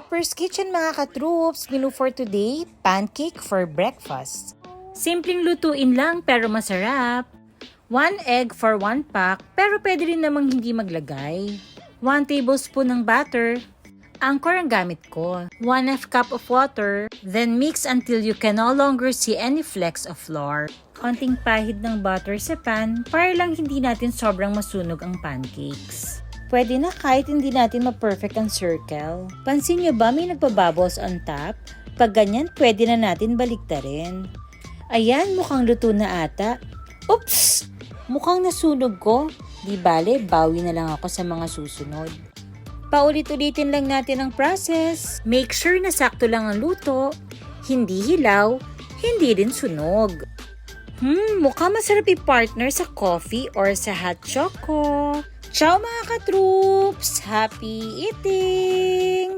Upper's Kitchen mga ka-troops, menu for today, pancake for breakfast. Simpleng lutuin lang pero masarap. 1 egg for 1 pack pero pwede rin namang hindi maglagay. 1 tablespoon ng butter. Anchor ang gamit ko. 1/2 cup of water. Then mix until you can no longer see any flecks of flour. Konting pahid ng butter sa pan para lang hindi natin sobrang masunog ang pancakes. Pwede na kahit hindi natin ma-perfect ang circle. Pansin nyo ba may nagpabubbles on top? Pag ganyan, pwede na natin baliktarin. Ayan, mukhang luto na ata. Oops! Mukhang nasunog ko. Di bale, bawi na lang ako sa mga susunod. Paulit-ulitin lang natin ang process. Make sure na sakto lang ang luto, hindi hilaw, hindi rin sunog. Mukhang masarap i-partner sa coffee or sa hot choco. Ciao mga ka-troops! Happy eating!